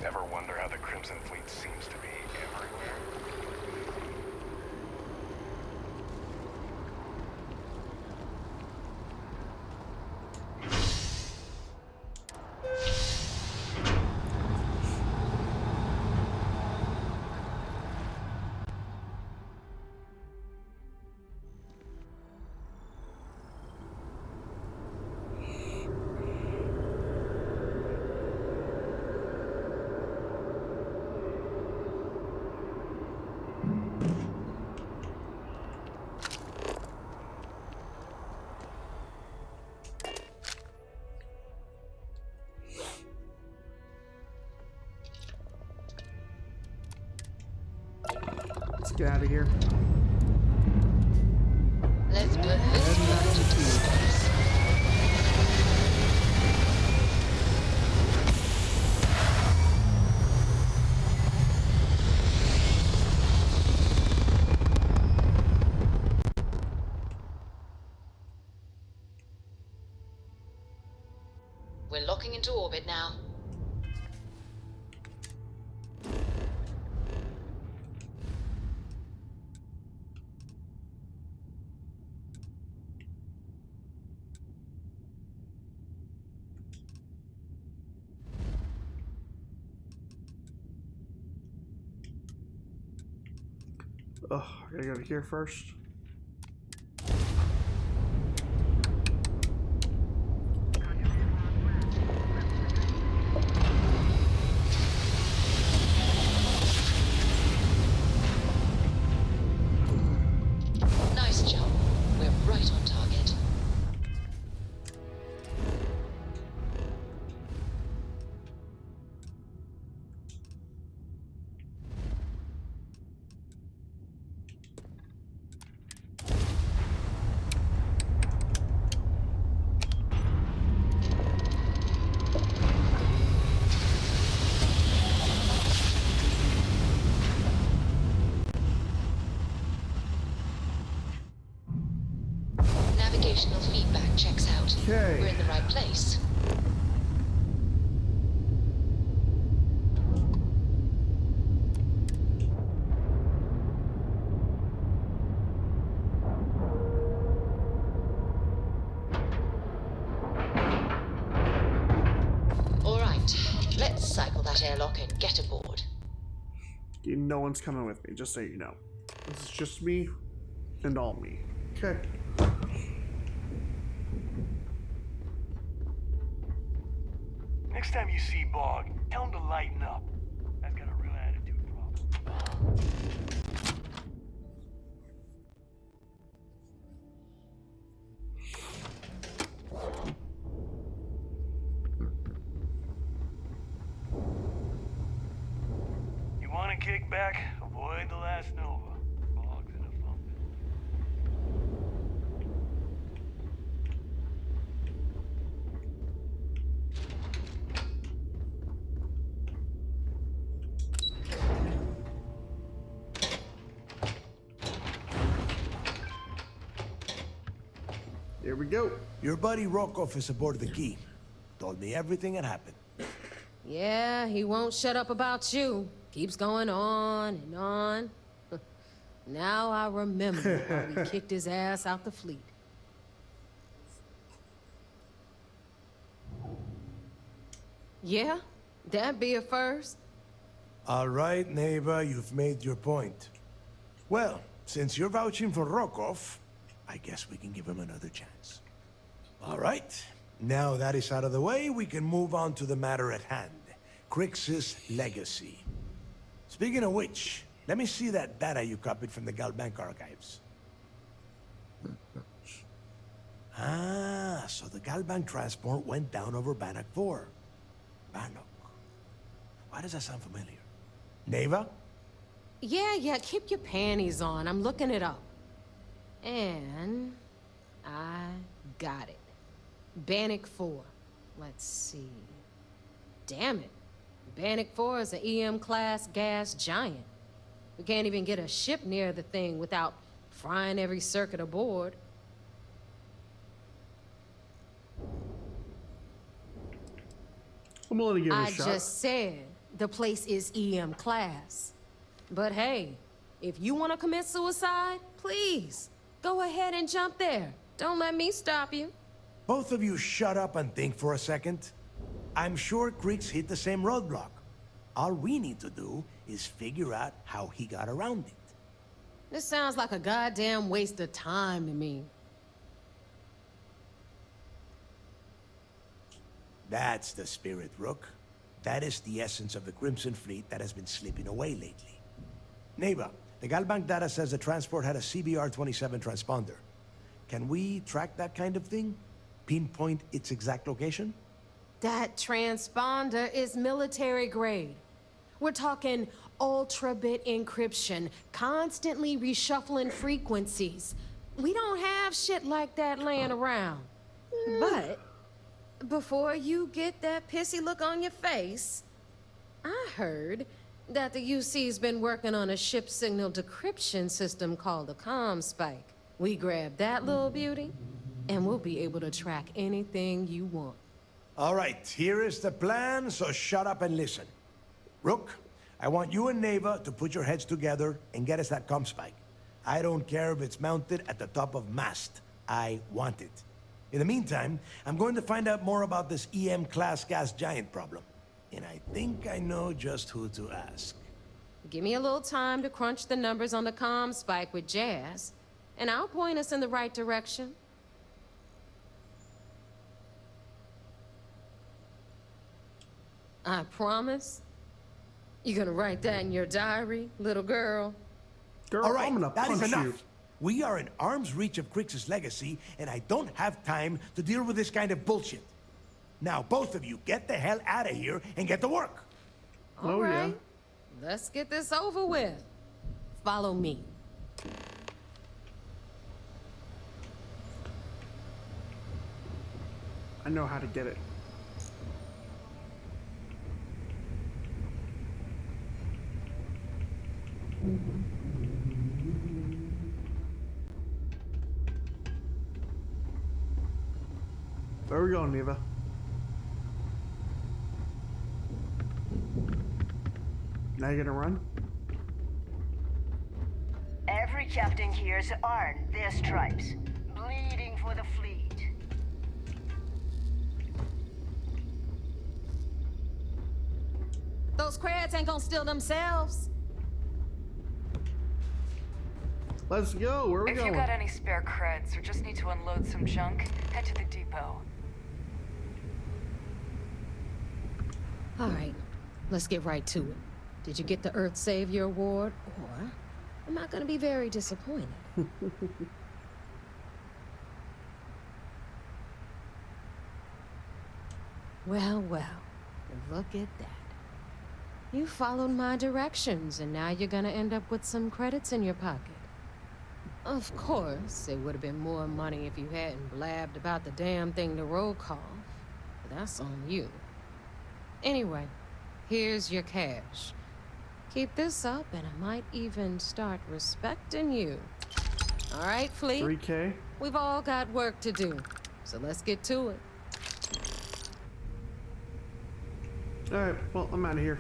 Ever wonder how the Crimson Fleet seems to be everywhere? Let's get out of here. Let's put this back to space. We're locking into orbit now. Oh, I gotta go to here first. Nice job. We're right on target. Navigational feedback checks out. Okay. We're in the right place. All right, let's cycle that airlock and get aboard. No one's coming with me, just so you know. This is just me and all me. Okay. Next time you see Bog, tell him to lighten up. That's got a real attitude problem. You want to kick back? Avoid the last Nova. Bog's in a funk. Here we go. Your buddy Rokoff is aboard the Key. Told me everything that happened. Yeah, he won't shut up about you. Keeps going on and on. Now I remember how we kicked his ass out the fleet. Yeah, that'd be a first. All right, Neva, you've made your point. Well, since you're vouching for Rokoff, I guess we can give him another chance. All right, now that is out of the way, we can move on to the matter at hand. Crix's legacy. Speaking of which, let me see that data you copied from the Galbank archives. So the Galbank transport went down over Bannock 4. Bannock. Why does that sound familiar? Neva? Yeah, keep your panties on. I'm looking it up. And I got it. Bannock 4. Let's see. Damn it. Bannock 4 is an EM-class gas giant. We can't even get a ship near the thing without frying every circuit aboard. I'm gonna give it a I shot. just said the place is EM-class. But hey, if you want to commit suicide, please, go ahead and jump there. Don't let me stop you. Both of you shut up and think for a second. I'm sure Crix hit the same roadblock. All we need to do is figure out how he got around it. This sounds like a goddamn waste of time to me. That's the spirit, Rook. That is the essence of the Crimson Fleet that has been slipping away lately. Neva, the Galbank data says the transport had a CBR-27 transponder. Can we track that kind of thing? Pinpoint its exact location? That transponder is military grade. We're talking ultra-bit encryption, constantly reshuffling frequencies. We don't have shit like that laying around. But before you get that pissy look on your face, I heard that the UC's been working on a ship signal decryption system called a comm spike. We grab that little beauty, and we'll be able to track anything you want. All right, here is the plan, so shut up and listen. Rook, I want you and Neva to put your heads together and get us that comm spike. I don't care if it's mounted at the top of mast. I want it. In the meantime, I'm going to find out more about this EM-class gas giant problem. And I think I know just who to ask. Give me a little time to crunch the numbers on the comm spike with Jazz, and I'll point us in the right direction. I promise. You gonna write that in your diary, little girl? Girl, all right, I'm gonna that is punch enough. you. We are in arm's reach of Crix's legacy, and I don't have time to deal with this kind of bullshit. Now, both of you, get the hell out of here and get to work. All right, let's get this over with. Follow me. I know how to get it. Where are we going, Neva? Now you're gonna run? Every captain here has earned their stripes, bleeding for the fleet. Those creds ain't gonna steal themselves. Let's go. Where are we going? If you got any spare creds or just need to unload some junk, head to the depot. All right, let's get right to it. Did you get the Earth Savior Award, or am I gonna be very disappointed? Well, look at that. You followed my directions, and now you're gonna end up with some credits in your pocket. Of course, it would have been more money if you hadn't blabbed about the damn thing to Rokoff, but that's on you. Anyway, here's your cash. Keep this up, and I might even start respecting you. All right, Fleet? 3K? We've all got work to do, so let's get to it. Alright, well, I'm out of here.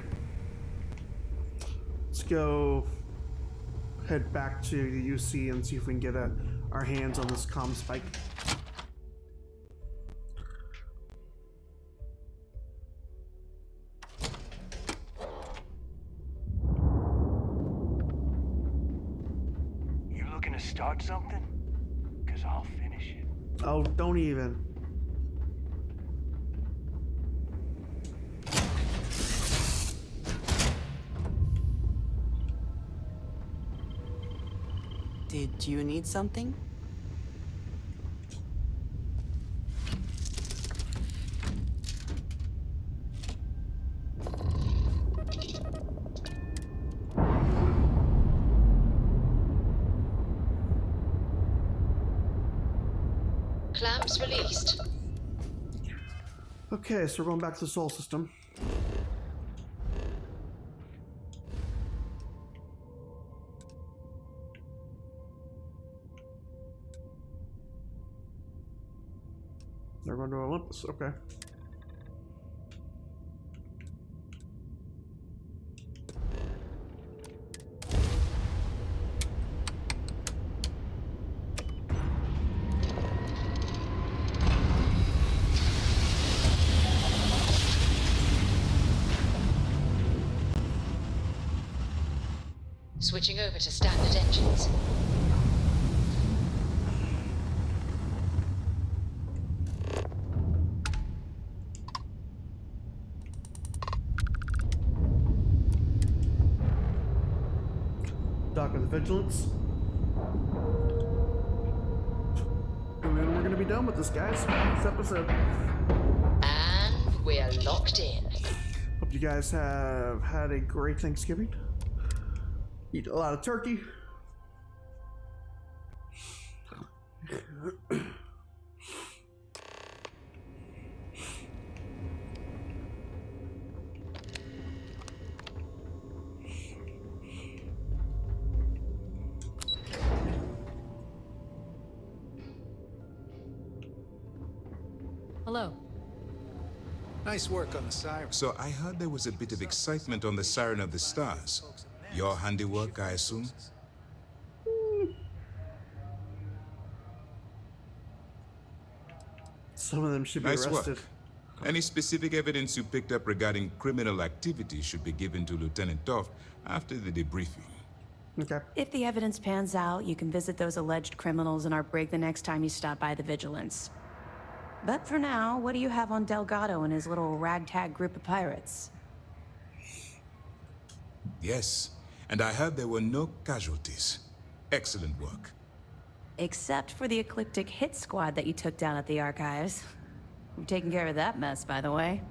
Let's go head back to the UC and see if we can get our hands on this comm spike. You looking to start something? Because I'll finish it. Oh, don't even. Did you need something? Clamps released. Okay, so we're going back to the Sol system. They're going to Olympus, okay. Switching over to standard engines. Dock of the Vigilance. And then we're gonna be done with this, guys. This episode. And we're locked in. Hope you guys have had a great Thanksgiving. Eat a lot of turkey. Hello. Nice work on the siren. So I heard there was a bit of excitement on the Siren of the Stars. Your handiwork, I assume? Some of them should be Nice arrested. work. Any specific evidence you picked up regarding criminal activity should be given to Lieutenant Toft after the debriefing. Okay. If the evidence pans out, you can visit those alleged criminals in our brig the next time you stop by the Vigilance. But for now, what do you have on Delgado and his little ragtag group of pirates? Yes, and I heard there were no casualties. Excellent work. Except for the eclectic hit squad that you took down at the archives. We've taken care of that mess, by the way.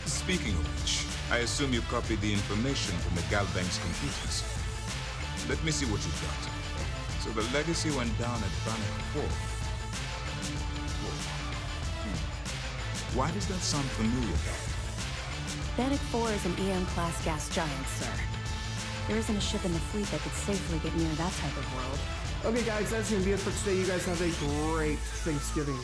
Speaking of which, I assume you copied the information from the Galbank's computers. Let me see what you got. So the legacy went down at Bannock 4. Why does that sound familiar, Doc? Bannock 4 is an EM-class gas giant, sir. There isn't a ship in the fleet that could safely get near that type of world. Okay, guys, that's gonna be it for today. You guys have a great Thanksgiving.